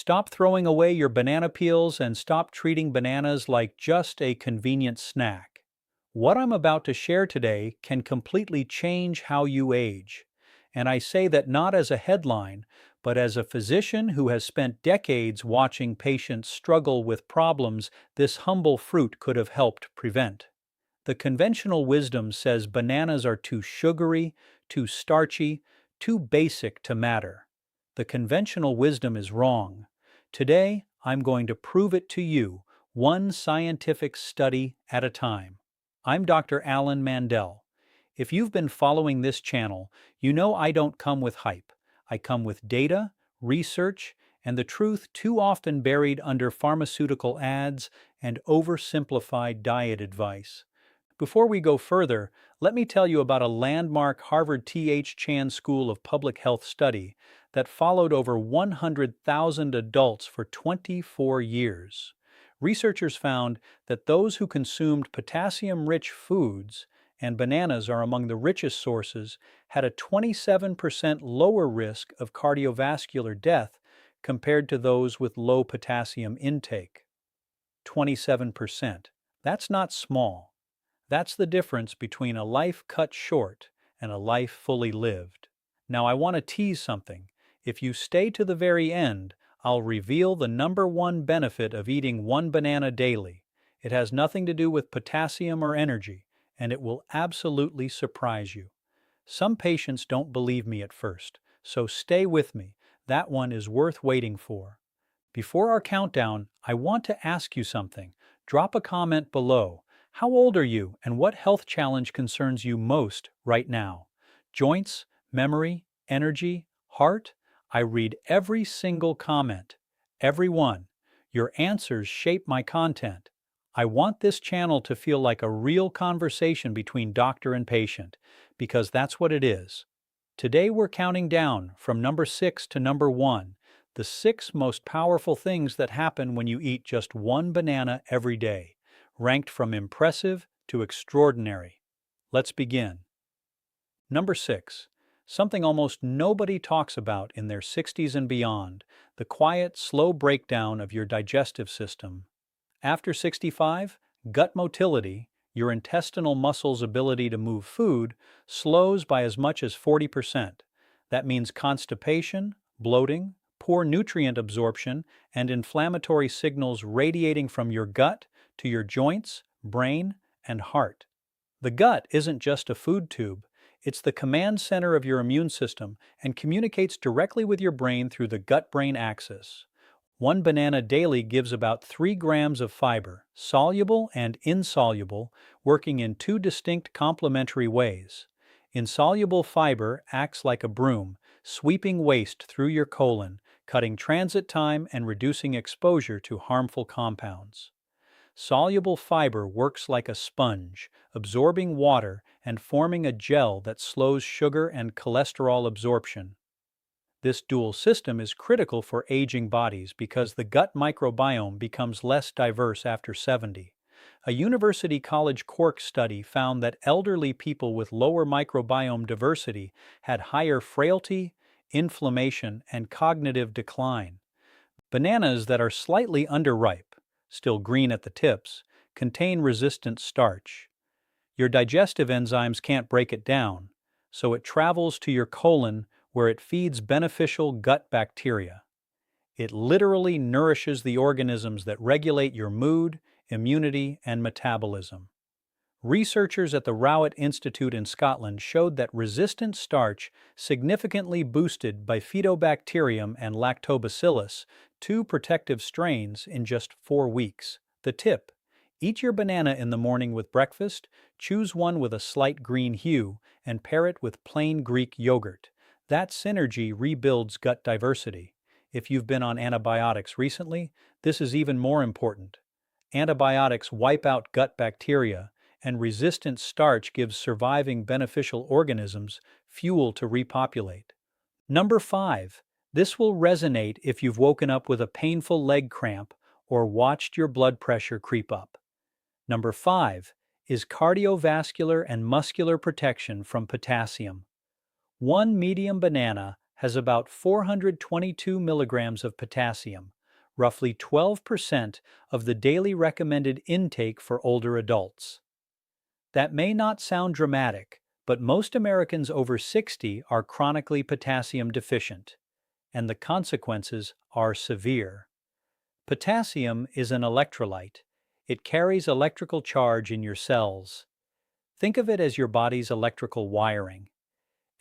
Stop throwing away your banana peels and stop treating bananas like just a convenient snack. What I'm about to share today can completely change how you age. And I say that not as a headline, but as a physician who has spent decades watching patients struggle with problems this humble fruit could have helped prevent. The conventional wisdom says bananas are too sugary, too starchy, too basic to matter. The conventional wisdom is wrong. Today, I'm going to prove it to you, one scientific study at a time. I'm Dr. Alan Mandell. If you've been following this channel, you know I don't come with hype. I come with data, research, and the truth too often buried under pharmaceutical ads and oversimplified diet advice. Before we go further, let me tell you about a landmark Harvard T.H. Chan School of Public Health study that followed over 100,000 adults for 24 years. Researchers found that those who consumed potassium-rich foods, and bananas are among the richest sources, had a 27% lower risk of cardiovascular death compared to those with low potassium intake. 27%. That's not small. That's the difference between a life cut short and a life fully lived. Now, I want to tease something. If you stay to the very end, I'll reveal the number one benefit of eating one banana daily. It has nothing to do with potassium or energy, and it will absolutely surprise you. Some patients don't believe me at first, so stay with me. That one is worth waiting for. Before our countdown, I want to ask you something. Drop a comment below. How old are you, and what health challenge concerns you most right now? Joints, memory, energy, heart? I read every single comment. Every one. Your answers shape my content. I want this channel to feel like a real conversation between doctor and patient, because that's what it is. Today we're counting down from number 6 to number 1, the 6 most powerful things that happen when you eat just one banana every day, ranked from impressive to extraordinary. Let's begin. Number 6. Something almost nobody talks about in their 60s and beyond, the quiet, slow breakdown of your digestive system. After 65, gut motility, your intestinal muscles' ability to move food, slows by as much as 40%. That means constipation, bloating, poor nutrient absorption, and inflammatory signals radiating from your gut to your joints, brain, and heart. The gut isn't just a food tube. It's the command center of your immune system and communicates directly with your brain through the gut-brain axis. One banana daily gives about 3 grams of fiber, soluble and insoluble, working in 2 distinct complementary ways. Insoluble fiber acts like a broom, sweeping waste through your colon, cutting transit time and reducing exposure to harmful compounds. Soluble fiber works like a sponge, absorbing water and forming a gel that slows sugar and cholesterol absorption. This dual system is critical for aging bodies because the gut microbiome becomes less diverse after 70. A University College Cork study found that elderly people with lower microbiome diversity had higher frailty, inflammation, and cognitive decline. Bananas that are slightly underripe, still green at the tips, contain resistant starch. Your digestive enzymes can't break it down, so it travels to your colon where it feeds beneficial gut bacteria. It literally nourishes the organisms that regulate your mood, immunity, and metabolism. Researchers at the Rowett Institute in Scotland showed that resistant starch significantly boosted Bifidobacterium and Lactobacillus, 2 protective strains, in just 4 weeks. The tip: eat your banana in the morning with breakfast, choose one with a slight green hue, and pair it with plain Greek yogurt. That synergy rebuilds gut diversity. If you've been on antibiotics recently, this is even more important. Antibiotics wipe out gut bacteria, and resistant starch gives surviving beneficial organisms fuel to repopulate. Number 5. This will resonate if you've woken up with a painful leg cramp or watched your blood pressure creep up. Number 5 is cardiovascular and muscular protection from potassium. One medium banana has about 422 milligrams of potassium, roughly 12% of the daily recommended intake for older adults. That may not sound dramatic, but most Americans over 60 are chronically potassium deficient, and the consequences are severe. Potassium is an electrolyte. It carries electrical charge in your cells. Think of it as your body's electrical wiring.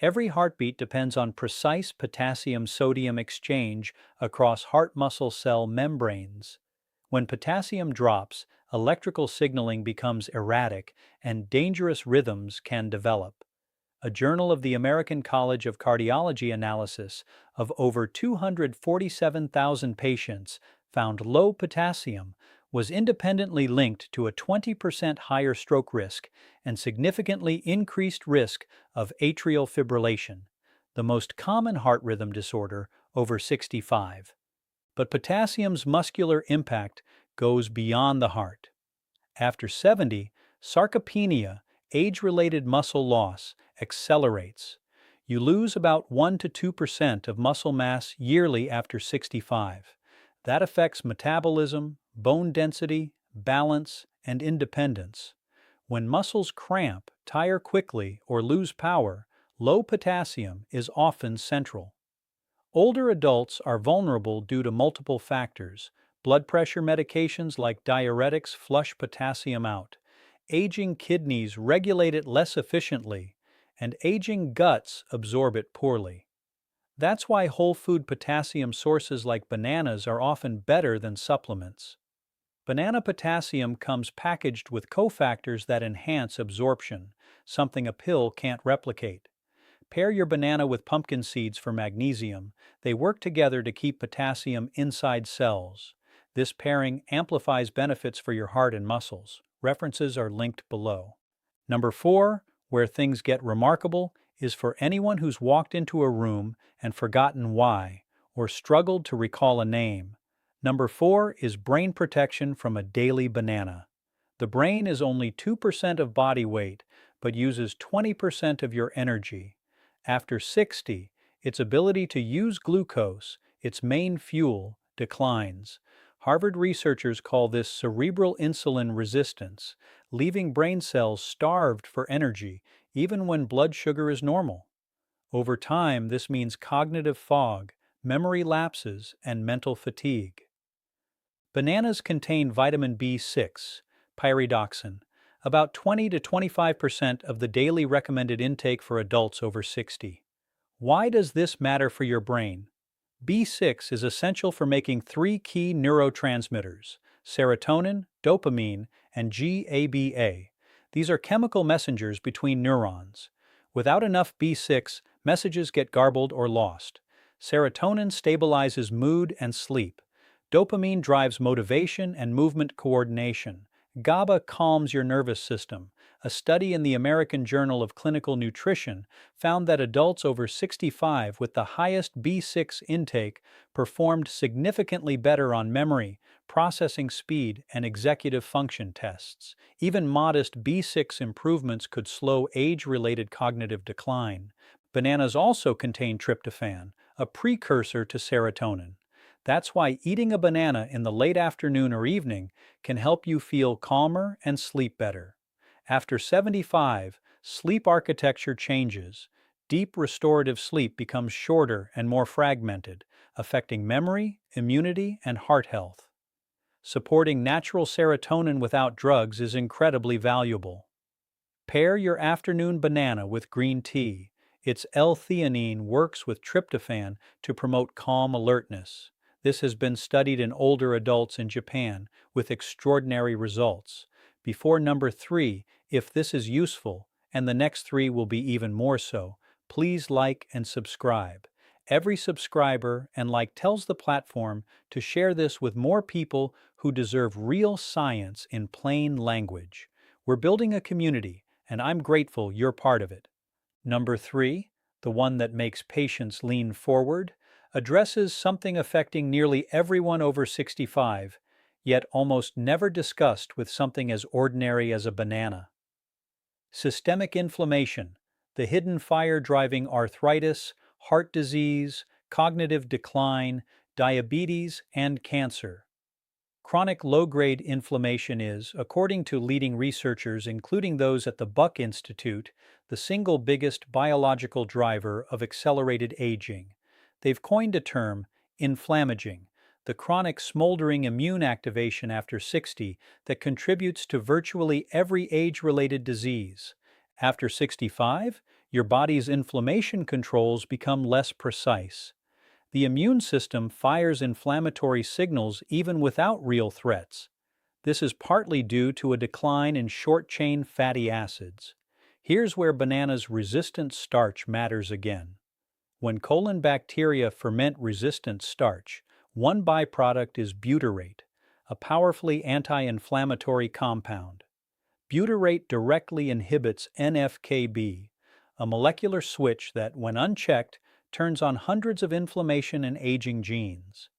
Every heartbeat depends on precise potassium-sodium exchange across heart muscle cell membranes. When potassium drops, electrical signaling becomes erratic and dangerous rhythms can develop. A Journal of the American College of Cardiology analysis of over 247,000 patients found low potassium was independently linked to a 20% higher stroke risk and significantly increased risk of atrial fibrillation, the most common heart rhythm disorder over 65. But potassium's muscular impact goes beyond the heart. After 70, sarcopenia, age-related muscle loss, accelerates. You lose about 1 to 2% of muscle mass yearly after 65. That affects metabolism, bone density, balance, and independence. When muscles cramp, tire quickly, or lose power, low potassium is often central. Older adults are vulnerable due to multiple factors. Blood pressure medications like diuretics flush potassium out. Aging kidneys regulate it less efficiently, and aging guts absorb it poorly. That's why whole food potassium sources like bananas are often better than supplements. Banana potassium comes packaged with cofactors that enhance absorption, something a pill can't replicate. Pair your banana with pumpkin seeds for magnesium. They work together to keep potassium inside cells. This pairing amplifies benefits for your heart and muscles. References are linked below. Number 4, where things get remarkable, is for anyone who's walked into a room and forgotten why, or struggled to recall a name. Number 4 is brain protection from a daily banana. The brain is only 2% of body weight, but uses 20% of your energy. After 60, its ability to use glucose, its main fuel, declines. Harvard researchers call this cerebral insulin resistance, leaving brain cells starved for energy even when blood sugar is normal. Over time, this means cognitive fog, memory lapses, and mental fatigue. Bananas contain vitamin B6, pyridoxine, about 20 to 25% of the daily recommended intake for adults over 60. Why does this matter for your brain? B6 is essential for making 3 key neurotransmitters: serotonin, dopamine, and GABA. These are chemical messengers between neurons. Without enough B6, messages get garbled or lost. Serotonin stabilizes mood and sleep. Dopamine drives motivation and movement coordination. GABA calms your nervous system. A study in the American Journal of Clinical Nutrition found that adults over 65 with the highest B6 intake performed significantly better on memory, processing speed, and executive function tests. Even modest B6 improvements could slow age-related cognitive decline. Bananas also contain tryptophan, a precursor to serotonin. That's why eating a banana in the late afternoon or evening can help you feel calmer and sleep better. After 75, sleep architecture changes. Deep restorative sleep becomes shorter and more fragmented, affecting memory, immunity, and heart health. Supporting natural serotonin without drugs is incredibly valuable. Pair your afternoon banana with green tea. Its L-theanine works with tryptophan to promote calm alertness. This has been studied in older adults in Japan with extraordinary results. Before number 3, if this is useful, and the next 3 will be even more so, please like and subscribe. Every subscriber and like tells the platform to share this with more people who deserve real science in plain language. We're building a community, and I'm grateful you're part of it. Number 3, the one that makes patients lean forward, addresses something affecting nearly everyone over 65, yet almost never discussed with something as ordinary as a banana. Systemic inflammation, the hidden fire driving arthritis, heart disease, cognitive decline, diabetes, and cancer. Chronic low-grade inflammation is, according to leading researchers including those at the Buck Institute, the single biggest biological driver of accelerated aging. They've coined a term, inflammaging, the chronic smoldering immune activation after 60 that contributes to virtually every age-related disease. After 65, your body's inflammation controls become less precise. The immune system fires inflammatory signals even without real threats. This is partly due to a decline in short-chain fatty acids. Here's where bananas' resistant starch matters again. When colon bacteria ferment resistant starch, one byproduct is butyrate, a powerfully anti-inflammatory compound. Butyrate directly inhibits NF-κB, a molecular switch that, when unchecked, turns on hundreds of inflammation and aging genes.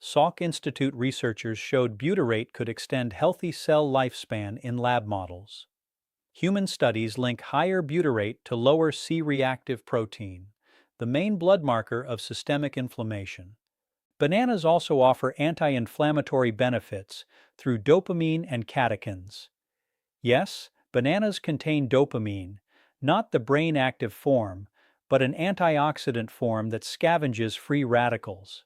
Salk Institute researchers showed butyrate could extend healthy cell lifespan in lab models. Human studies link higher butyrate to lower C-reactive protein, the main blood marker of systemic inflammation. Bananas also offer anti-inflammatory benefits through dopamine and catechins. Yes, bananas contain dopamine, not the brain-active form, but an antioxidant form that scavenges free radicals.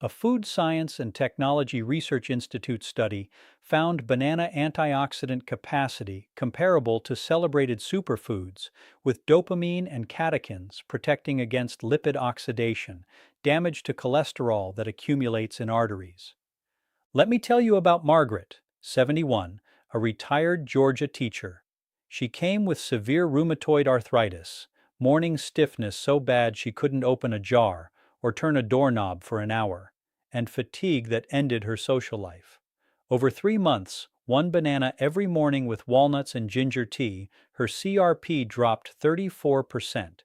A Food Science and Technology Research Institute study found banana antioxidant capacity comparable to celebrated superfoods, with dopamine and catechins protecting against lipid oxidation, damage to cholesterol that accumulates in arteries. Let me tell you about Margaret, 71, a retired Georgia teacher. She came with severe rheumatoid arthritis, morning stiffness so bad she couldn't open a jar or turn a doorknob for an hour, and fatigue that ended her social life. Over 3 months, one banana every morning with walnuts and ginger tea, her CRP dropped 34%.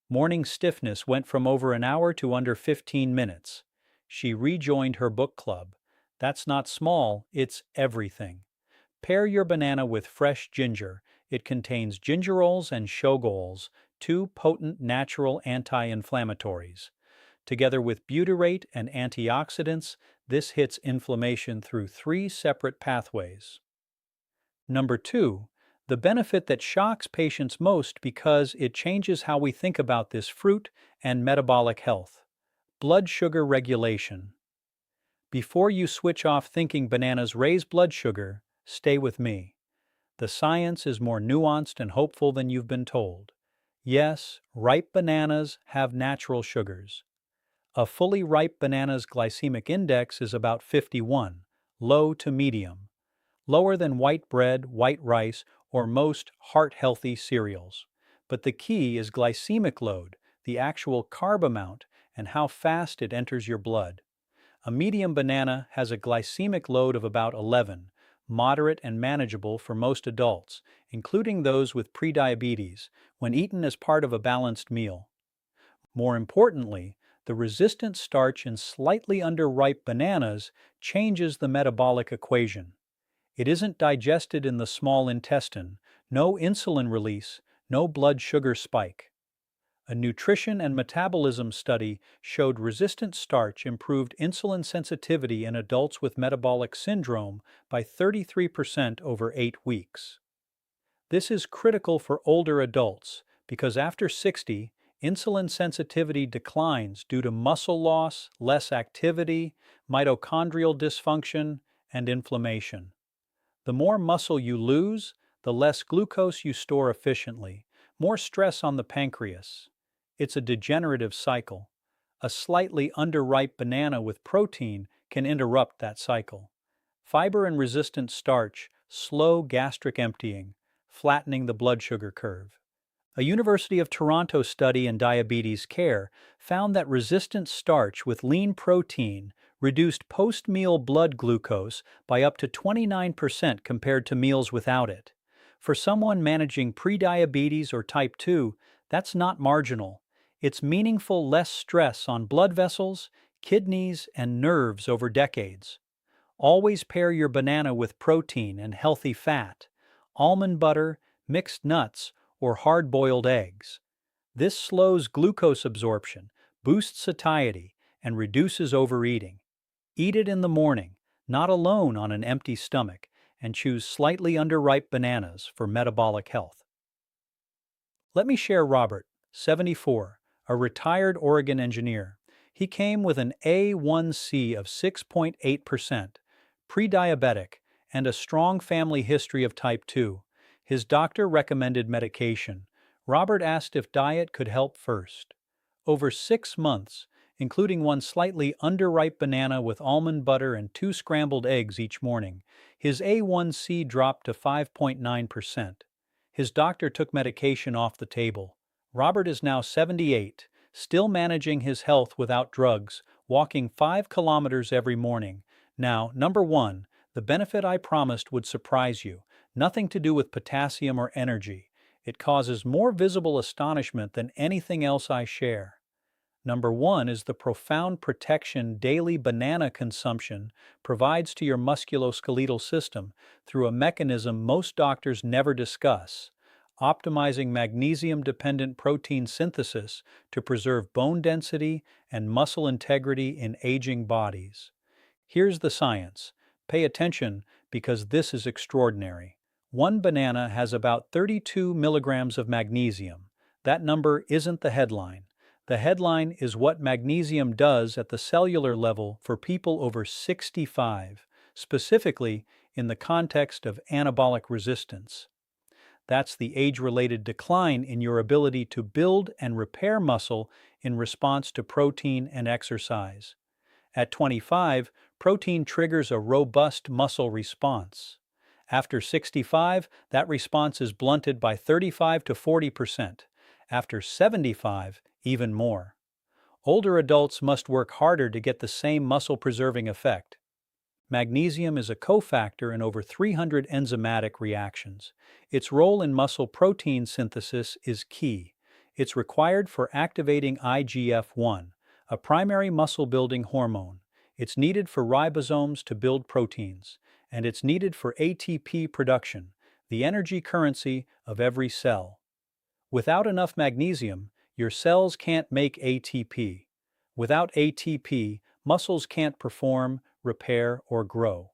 Morning stiffness went from over an hour to under 15 minutes. She rejoined her book club. That's not small, it's everything. Pair your banana with fresh ginger. It contains gingerols and shogols, two potent natural anti-inflammatories. Together with butyrate and antioxidants, this hits inflammation through 3 separate pathways. Number 2, the benefit that shocks patients most because it changes how we think about this fruit and metabolic health. Blood sugar regulation. Before you switch off thinking bananas raise blood sugar, stay with me. The science is more nuanced and hopeful than you've been told. Yes, ripe bananas have natural sugars. A fully ripe banana's glycemic index is about 51, low to medium, lower than white bread, white rice, or most heart-healthy cereals. But the key is glycemic load, the actual carb amount, and how fast it enters your blood. A medium banana has a glycemic load of about 11, moderate and manageable for most adults, including those with prediabetes, when eaten as part of a balanced meal. More importantly, the resistant starch in slightly underripe bananas changes the metabolic equation. It isn't digested in the small intestine, no insulin release, no blood sugar spike. A nutrition and metabolism study showed resistant starch improved insulin sensitivity in adults with metabolic syndrome by 33% over 8 weeks. This is critical for older adults because after 60, insulin sensitivity declines due to muscle loss, less activity, mitochondrial dysfunction, and inflammation. The more muscle you lose, the less glucose you store efficiently, more stress on the pancreas. It's a degenerative cycle. A slightly underripe banana with protein can interrupt that cycle. Fiber and resistant starch slow gastric emptying, flattening the blood sugar curve. A University of Toronto study in diabetes care found that resistant starch with lean protein reduced post-meal blood glucose by up to 29% compared to meals without it. For someone managing prediabetes or type 2, that's not marginal. It's meaningful less stress on blood vessels, kidneys, and nerves over decades. Always pair your banana with protein and healthy fat, almond butter, mixed nuts, or hard-boiled eggs. This slows glucose absorption, boosts satiety, and reduces overeating. Eat it in the morning, not alone on an empty stomach, and choose slightly underripe bananas for metabolic health. Let me share Robert, 74, a retired Oregon engineer. He came with an A1C of 6.8%, pre-diabetic, and a strong family history of type 2. His doctor recommended medication. Robert asked if diet could help first. Over 6 months, including one slightly underripe banana with almond butter and 2 scrambled eggs each morning, his A1C dropped to 5.9%. His doctor took medication off the table. Robert is now 78, still managing his health without drugs, walking 5 kilometers every morning. Now, number 1, the benefit I promised would surprise you. Nothing to do with potassium or energy. It causes more visible astonishment than anything else I share. Number 1 is the profound protection daily banana consumption provides to your musculoskeletal system through a mechanism most doctors never discuss, optimizing magnesium-dependent protein synthesis to preserve bone density and muscle integrity in aging bodies. Here's the science. Pay attention because this is extraordinary. One banana has about 32 milligrams of magnesium. That number isn't the headline. The headline is what magnesium does at the cellular level for people over 65, specifically in the context of anabolic resistance. That's the age-related decline in your ability to build and repair muscle in response to protein and exercise. At 25, protein triggers a robust muscle response. After 65, that response is blunted by 35 to 40%. After 75, even more. Older adults must work harder to get the same muscle-preserving effect. Magnesium is a cofactor in over 300 enzymatic reactions. Its role in muscle protein synthesis is key. It's required for activating IGF-1, a primary muscle-building hormone. It's needed for ribosomes to build proteins, and it's needed for ATP production, the energy currency of every cell. Without enough magnesium, your cells can't make ATP. Without ATP, muscles can't perform, repair, or grow.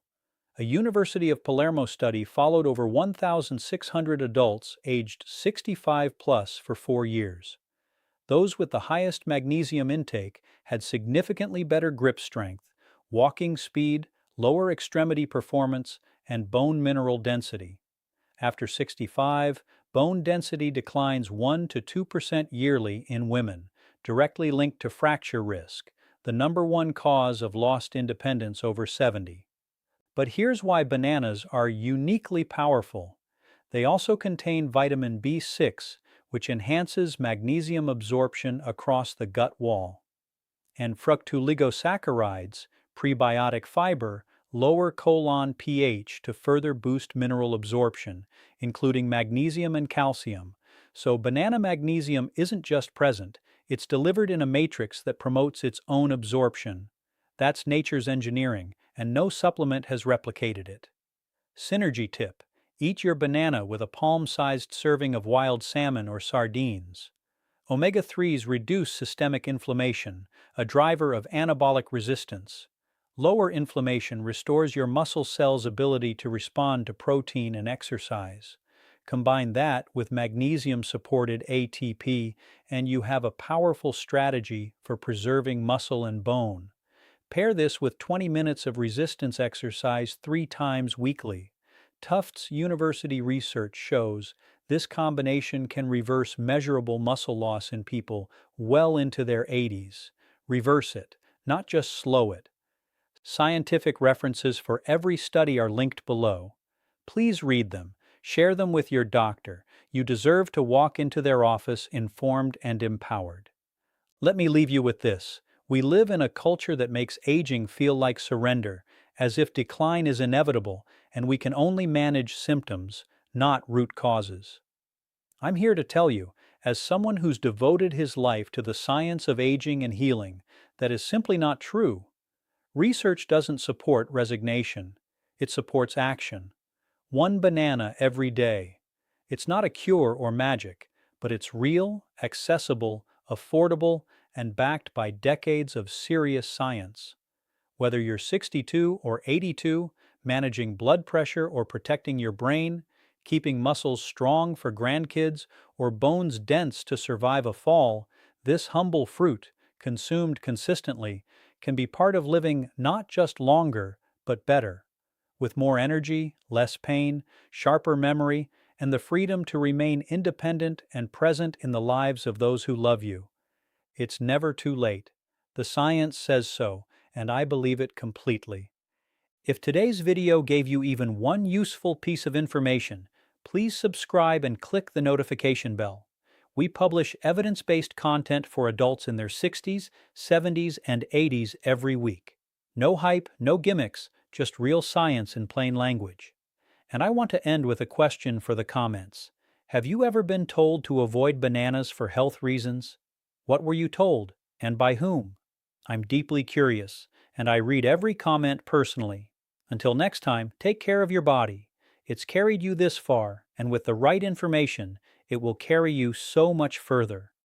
A University of Palermo study followed over 1,600 adults aged 65 plus for 4 years. Those with the highest magnesium intake had significantly better grip strength, walking speed, lower extremity performance, and bone mineral density. After 65, bone density declines 1 to 2% yearly in women, directly linked to fracture risk, the number one cause of lost independence over 70. But here's why bananas are uniquely powerful. They also contain vitamin B6, which enhances magnesium absorption across the gut wall. And fructooligosaccharides, prebiotic fiber, lower colon pH to further boost mineral absorption, including magnesium and calcium. So banana magnesium isn't just present, it's delivered in a matrix that promotes its own absorption. That's nature's engineering, and no supplement has replicated it. Synergy tip: eat your banana with a palm-sized serving of wild salmon or sardines. Omega-3s reduce systemic inflammation, a driver of anabolic resistance. Lower inflammation restores your muscle cells' ability to respond to protein and exercise. Combine that with magnesium-supported ATP, and you have a powerful strategy for preserving muscle and bone. Pair this with 20 minutes of resistance exercise 3 times weekly. Tufts University research shows this combination can reverse measurable muscle loss in people well into their 80s. Reverse it, not just slow it. Scientific references for every study are linked below. Please read them. Share them with your doctor. You deserve to walk into their office informed and empowered. Let me leave you with this. We live in a culture that makes aging feel like surrender, as if decline is inevitable and we can only manage symptoms, not root causes. I'm here to tell you, as someone who's devoted his life to the science of aging and healing, that is simply not true. Research doesn't support resignation. It supports action. One banana every day. It's not a cure or magic, but it's real, accessible, affordable, and backed by decades of serious science. Whether you're 62 or 82, managing blood pressure or protecting your brain, keeping muscles strong for grandkids, or bones dense to survive a fall, this humble fruit, consumed consistently, can be part of living not just longer, but better, with more energy, less pain, sharper memory, and the freedom to remain independent and present in the lives of those who love you. It's never too late. The science says so, and I believe it completely. If today's video gave you even one useful piece of information, please subscribe and click the notification bell. We publish evidence-based content for adults in their 60s, 70s, and 80s every week. No hype, no gimmicks, just real science in plain language. And I want to end with a question for the comments. Have you ever been told to avoid bananas for health reasons? What were you told, and by whom? I'm deeply curious, and I read every comment personally. Until next time, take care of your body. It's carried you this far, and with the right information, it will carry you so much further.